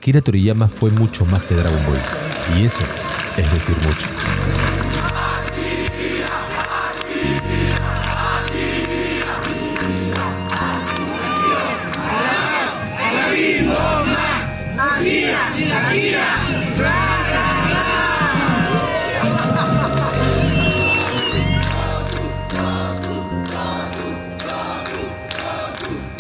Akira Toriyama fue mucho más que Dragon Ball, y eso es decir mucho.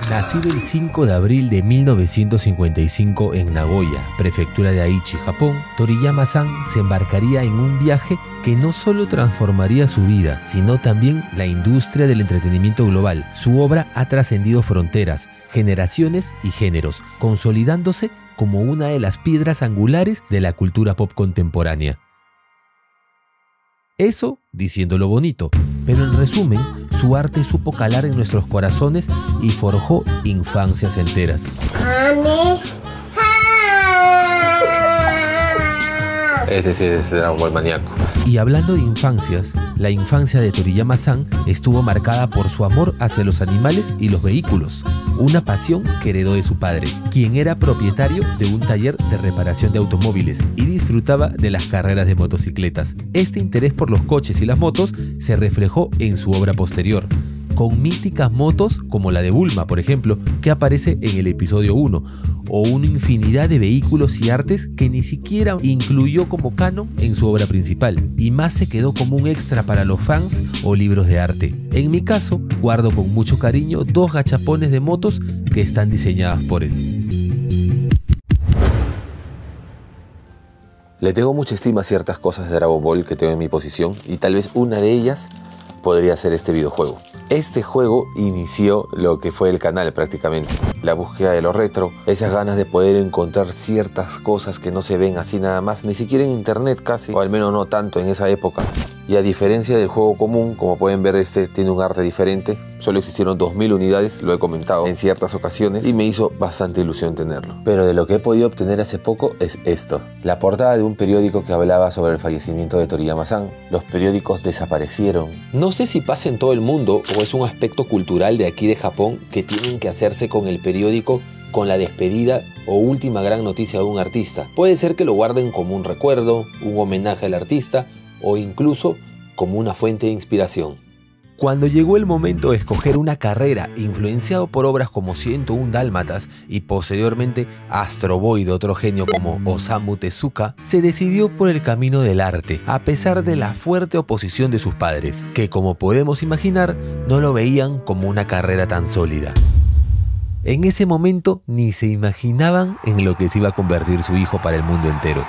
Nacido el 5 de abril de 1955 en Nagoya, prefectura de Aichi, Japón, Toriyama-san se embarcaría en un viaje que no solo transformaría su vida, sino también la industria del entretenimiento global. Su obra ha trascendido fronteras, generaciones y géneros, consolidándose como una de las piedras angulares de la cultura pop contemporánea. Eso diciéndolo bonito, pero en resumen, su arte supo calar en nuestros corazones y forjó infancias enteras. Ese sí es Dragon Ball maníaco. Y hablando de infancias, la infancia de Toriyama-san estuvo marcada por su amor hacia los animales y los vehículos, una pasión que heredó de su padre, quien era propietario de un taller de reparación de automóviles y disfrutaba de las carreras de motocicletas. Este interés por los coches y las motos se reflejó en su obra posterior, con míticas motos como la de Bulma, por ejemplo, que aparece en el episodio 1, o una infinidad de vehículos y artes que ni siquiera incluyó como canon en su obra principal, y más se quedó como un extra para los fans o libros de arte. En mi caso, guardo con mucho cariño 2 gachapones de motos que están diseñadas por él. Le tengo mucha estima a ciertas cosas de Dragon Ball que tengo en mi posición, y tal vez una de ellas podría ser este videojuego. Este juego inició lo que fue el canal prácticamente. La búsqueda de lo retro, esas ganas de poder encontrar ciertas cosas que no se ven así nada más, ni siquiera en internet casi, o al menos no tanto en esa época. Y a diferencia del juego común, como pueden ver, este tiene un arte diferente. Solo existieron 2000 unidades, lo he comentado en ciertas ocasiones, y me hizo bastante ilusión tenerlo. Pero de lo que he podido obtener hace poco es esto. La portada de un periódico que hablaba sobre el fallecimiento de Toriyama-san. Los periódicos desaparecieron. No sé si pasa en todo el mundo o es un aspecto cultural de aquí de Japón que tienen que hacerse con el periódico con la despedida o última gran noticia de un artista. Puede ser que lo guarden como un recuerdo, un homenaje al artista o incluso como una fuente de inspiración. Cuando llegó el momento de escoger una carrera influenciado por obras como 101 Dálmatas y posteriormente Astro Boy de otro genio como Osamu Tezuka, se decidió por el camino del arte, a pesar de la fuerte oposición de sus padres, que como podemos imaginar no lo veían como una carrera tan sólida. En ese momento ni se imaginaban en lo que se iba a convertir su hijo para el mundo entero.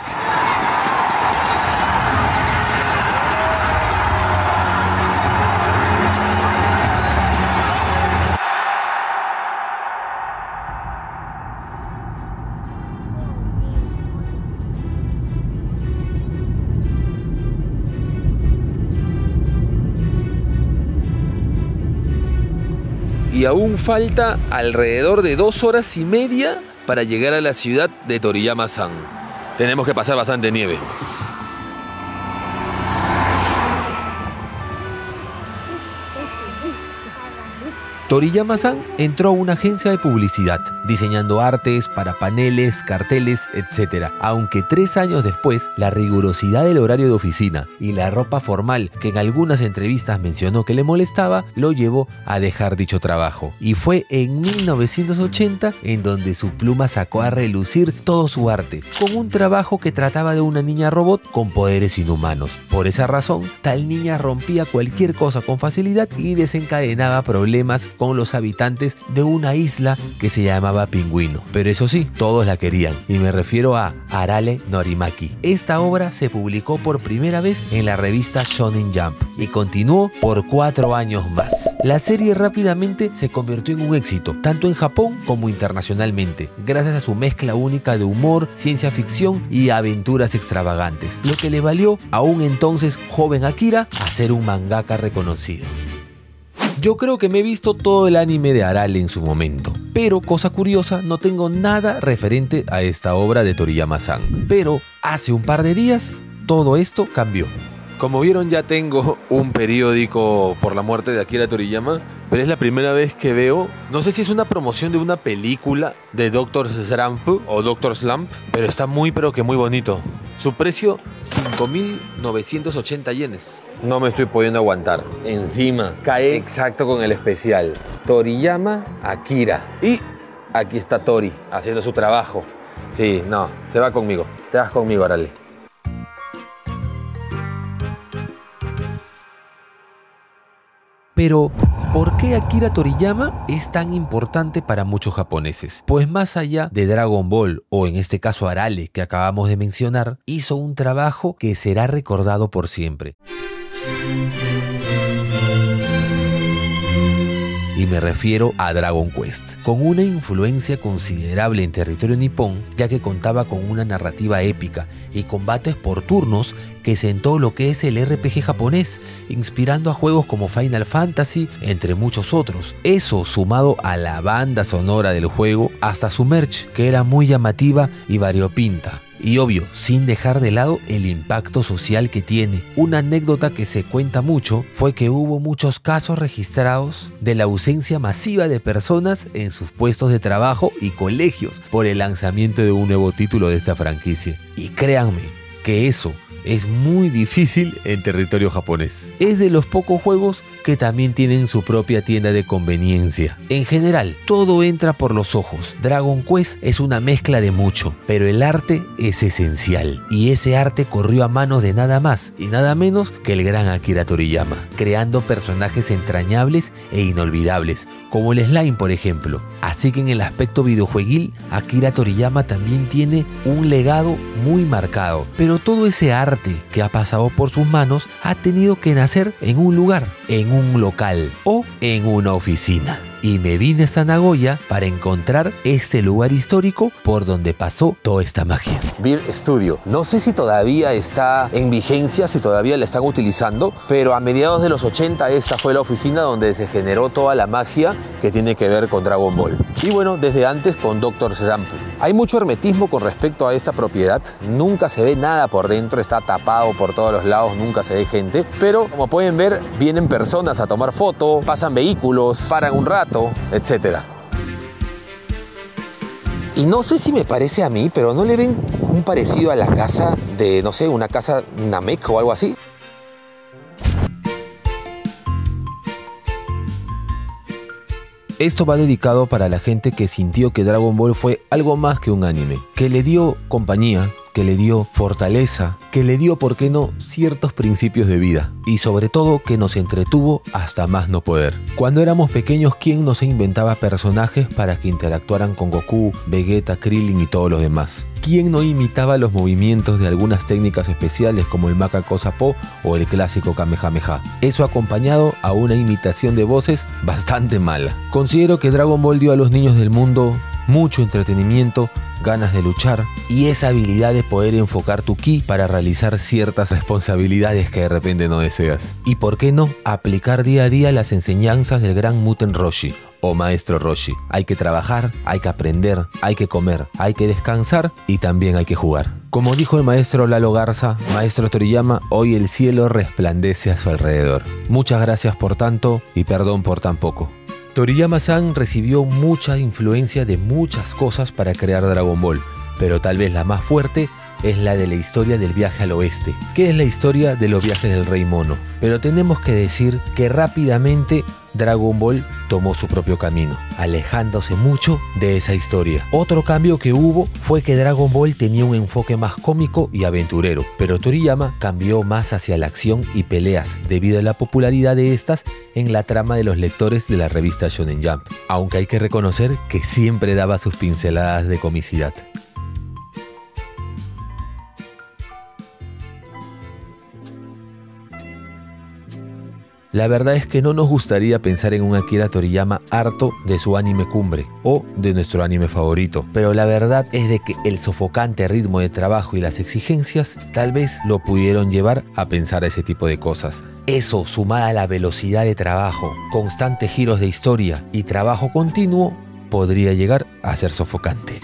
Y aún falta alrededor de 2 horas y media para llegar a la ciudad de Toriyama-san. Tenemos que pasar bastante nieve. Toriyama-san entró a una agencia de publicidad, diseñando artes para paneles, carteles, etc. Aunque 3 años después, la rigurosidad del horario de oficina y la ropa formal que en algunas entrevistas mencionó que le molestaba, lo llevó a dejar dicho trabajo. Y fue en 1980 en donde su pluma sacó a relucir todo su arte, con un trabajo que trataba de una niña robot con poderes inhumanos. Por esa razón, tal niña rompía cualquier cosa con facilidad y desencadenaba problemas con los habitantes de una isla que se llamaba Pingüino. Pero eso sí, todos la querían, y me refiero a Arale Norimaki. Esta obra se publicó por primera vez en la revista Shonen Jump y continuó por 4 años más. La serie rápidamente se convirtió en un éxito, tanto en Japón como internacionalmente, gracias a su mezcla única de humor, ciencia ficción y aventuras extravagantes, lo que le valió a un entonces joven Akira a ser un mangaka reconocido. Yo creo que me he visto todo el anime de Arale en su momento, pero cosa curiosa, no tengo nada referente a esta obra de Toriyama-san. Pero hace un par de días todo esto cambió. Como vieron, ya tengo un periódico por la muerte de Akira Toriyama, pero es la primera vez que veo, no sé si es una promoción de una película de Dr. Slump o Dr. Slump, pero está muy pero que muy bonito. Su precio, 5.980 yenes. No me estoy pudiendo aguantar. Encima, cae exacto con el especial. Toriyama Akira. Y aquí está Tori, haciendo su trabajo. Sí, no, se va conmigo. Te vas conmigo, Arale. Pero, ¿por qué Akira Toriyama es tan importante para muchos japoneses? Pues más allá de Dragon Ball, o en este caso Arale, que acabamos de mencionar, hizo un trabajo que será recordado por siempre. Y me refiero a Dragon Quest, con una influencia considerable en territorio nipón, ya que contaba con una narrativa épica y combates por turnos que sentó lo que es el RPG japonés, inspirando a juegos como Final Fantasy, entre muchos otros. Eso sumado a la banda sonora del juego, hasta su merch, que era muy llamativa y variopinta. Y obvio, sin dejar de lado el impacto social que tiene. Una anécdota que se cuenta mucho fue que hubo muchos casos registrados de la ausencia masiva de personas en sus puestos de trabajo y colegios por el lanzamiento de un nuevo título de esta franquicia. Y créanme que eso es muy difícil en territorio japonés. Es de los pocos juegos que también tienen su propia tienda de conveniencia. En general, todo entra por los ojos. Dragon Quest es una mezcla de mucho, pero el arte es esencial. Y ese arte corrió a manos de nada más y nada menos que el gran Akira Toriyama, creando personajes entrañables e inolvidables, como el Slime, por ejemplo. Así que en el aspecto videojueguil, Akira Toriyama también tiene un legado muy marcado. Pero todo ese arte que ha pasado por sus manos ha tenido que nacer en un lugar, en un local o en una oficina. Y me vine hasta Nagoya para encontrar este lugar histórico por donde pasó toda esta magia. Beer Studio. No sé si todavía está en vigencia, si todavía la están utilizando, pero a mediados de los 80 esta fue la oficina donde se generó toda la magia que tiene que ver con Dragon Ball. Y bueno, desde antes con Dr. Slump. Hay mucho hermetismo con respecto a esta propiedad. Nunca se ve nada por dentro, está tapado por todos los lados, nunca se ve gente. Pero como pueden ver, vienen personas a tomar foto, pasan vehículos, paran un rato, etcétera. Y no sé si me parece a mí, pero ¿no le ven un parecido a la casa de, no sé, una casa Namek o algo así? Esto va dedicado para la gente que sintió que Dragon Ball fue algo más que un anime, que le dio compañía, que le dio fortaleza, que le dio, ¿por qué no?, ciertos principios de vida. Y sobre todo que nos entretuvo hasta más no poder. Cuando éramos pequeños, ¿quién no se inventaba personajes para que interactuaran con Goku, Vegeta, Krillin y todos los demás? ¿Quién no imitaba los movimientos de algunas técnicas especiales como el Macaco Sapó o el clásico Kamehameha? Eso acompañado a una imitación de voces bastante mala. Considero que Dragon Ball dio a los niños del mundo mucho entretenimiento, ganas de luchar y esa habilidad de poder enfocar tu ki para realizar ciertas responsabilidades que de repente no deseas. Y por qué no, aplicar día a día las enseñanzas del gran Muten Roshi o Maestro Roshi. Hay que trabajar, hay que aprender, hay que comer, hay que descansar y también hay que jugar. Como dijo el maestro Lalo Garza, Maestro Toriyama, hoy el cielo resplandece a su alrededor. Muchas gracias por tanto y perdón por tan poco. Toriyama-san recibió mucha influencia de muchas cosas para crear Dragon Ball, pero tal vez la más fuerte es la de la historia del viaje al oeste, que es la historia de los viajes del Rey Mono. Pero tenemos que decir que rápidamente Dragon Ball tomó su propio camino, alejándose mucho de esa historia. Otro cambio que hubo fue que Dragon Ball tenía un enfoque más cómico y aventurero, pero Toriyama cambió más hacia la acción y peleas debido a la popularidad de estas en la trama de los lectores de la revista Shonen Jump, aunque hay que reconocer que siempre daba sus pinceladas de comicidad. La verdad es que no nos gustaría pensar en un Akira Toriyama harto de su anime cumbre o de nuestro anime favorito, pero la verdad es de que el sofocante ritmo de trabajo y las exigencias tal vez lo pudieron llevar a pensar ese tipo de cosas. Eso, sumada a la velocidad de trabajo, constantes giros de historia y trabajo continuo, podría llegar a ser sofocante.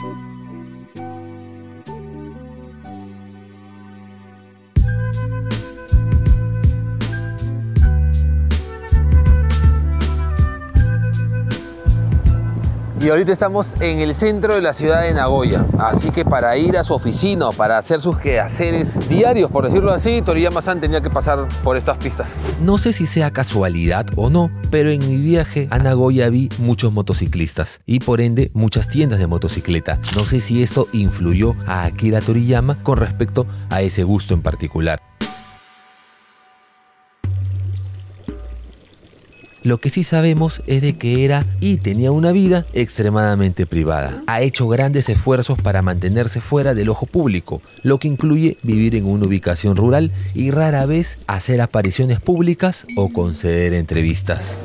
ahorita estamos en el centro de la ciudad de Nagoya. Así que para ir a su oficina o para hacer sus quehaceres diarios, por decirlo así, Toriyama-san tenía que pasar por estas pistas. No sé si sea casualidad o no, pero en mi viaje a Nagoya vi muchos motociclistas y por ende muchas tiendas de motocicleta. No sé si esto influyó a Akira Toriyama con respecto a ese gusto en particular. Lo que sí sabemos es de que era y tenía una vida extremadamente privada. Ha hecho grandes esfuerzos para mantenerse fuera del ojo público, lo que incluye vivir en una ubicación rural y rara vez hacer apariciones públicas o conceder entrevistas.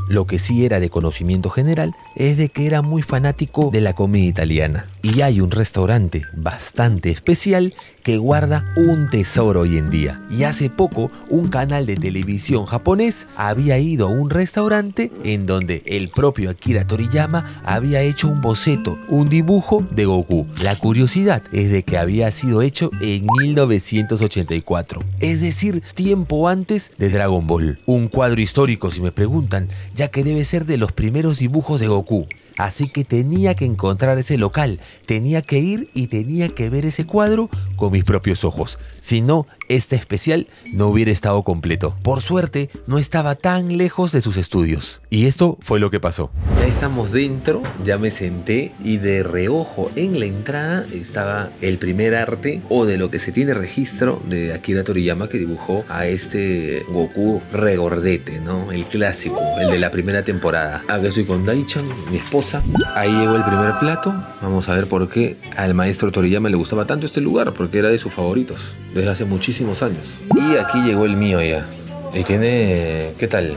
Lo que sí era de conocimiento general es de que era muy fanático de la comida italiana. Y hay un restaurante bastante especial que guarda un tesoro hoy en día. Y hace poco un canal de televisión japonés había ido a un restaurante en donde el propio Akira Toriyama había hecho un boceto, un dibujo de Goku. La curiosidad es de que había sido hecho en 1984, es decir, tiempo antes de Dragon Ball. Un cuadro histórico, si me preguntan, ya que debe ser de los primeros dibujos de Goku. Así que tenía que encontrar ese local, tenía que ir y tenía que ver ese cuadro con mis propios ojos. Si no, este especial no hubiera estado completo. Por suerte, no estaba tan lejos de sus estudios. Y esto fue lo que pasó. Ya estamos dentro, ya me senté y de reojo en la entrada estaba el primer arte o de lo que se tiene registro de Akira Toriyama que dibujó a este Goku regordete, ¿no? El clásico, el de la primera temporada. Aquí estoy con Dai-chan, mi esposa. Ahí llegó el primer plato. Vamos a ver por qué al maestro Toriyama le gustaba tanto este lugar, porque era de sus favoritos desde hace muchísimos años. Y aquí llegó el mío ya. Y tiene... ¿qué tal?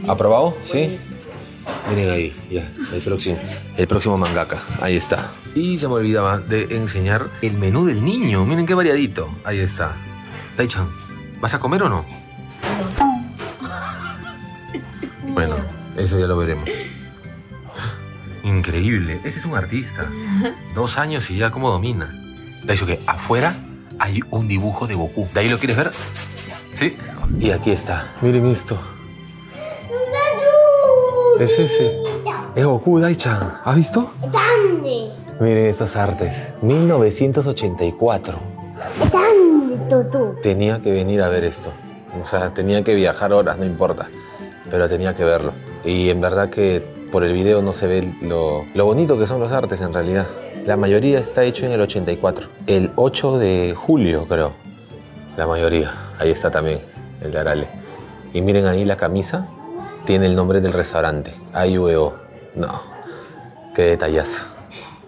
¿Aprobado? ¿Sí? Miren ahí, ya, el próximo mangaka. Ahí está. Y se me olvidaba de enseñar el menú del niño. Miren qué variadito. Ahí está. Dai-chan, ¿vas a comer o no? Bueno, eso ya lo veremos. Increíble, este es un artista. 2 años y ya como domina. De hecho que afuera hay un dibujo de Goku. ¿De ahí lo quieres ver? Sí. Y aquí está. Miren esto. Es ese. Es Goku, Dai-chan. ¿Has visto? Miren estas artes. 1984. Tenía que venir a ver esto. O sea, tenía que viajar horas, no importa. Pero tenía que verlo. Y en verdad que por el video no se ve lo bonito que son los artes en realidad. La mayoría está hecho en el 84. El 8 de julio, creo. La mayoría. Ahí está también, el de Arale. Y miren ahí la camisa. Tiene el nombre del restaurante. Ayueo. No. Qué detallazo.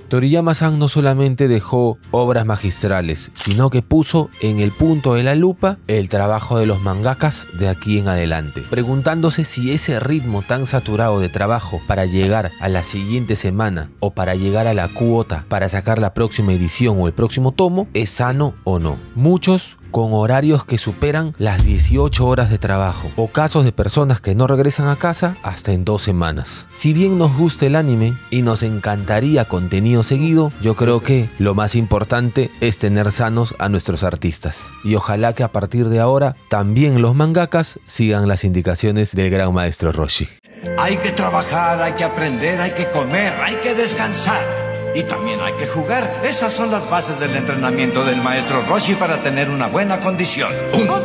Toriyama-san no solamente dejó obras magistrales, sino que puso en el punto de la lupa el trabajo de los mangakas de aquí en adelante, preguntándose si ese ritmo tan saturado de trabajo para llegar a la siguiente semana o para llegar a la cuota para sacar la próxima edición o el próximo tomo es sano o no. Muchos con horarios que superan las 18 horas de trabajo, o casos de personas que no regresan a casa hasta en 2 semanas. Si bien nos gusta el anime y nos encantaría contenido seguido, yo creo que lo más importante es tener sanos a nuestros artistas. Y ojalá que a partir de ahora también los mangakas sigan las indicaciones del gran maestro Roshi. Hay que trabajar, hay que aprender, hay que comer, hay que descansar. Y también hay que jugar. Esas son las bases del entrenamiento del maestro Roshi para tener una buena condición. 1, 2,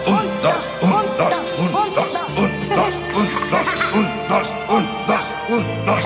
1, 2, 1, 2, 1, 2, 1, 2, 1, 2, 1, 2, 1, 2, 1, 2.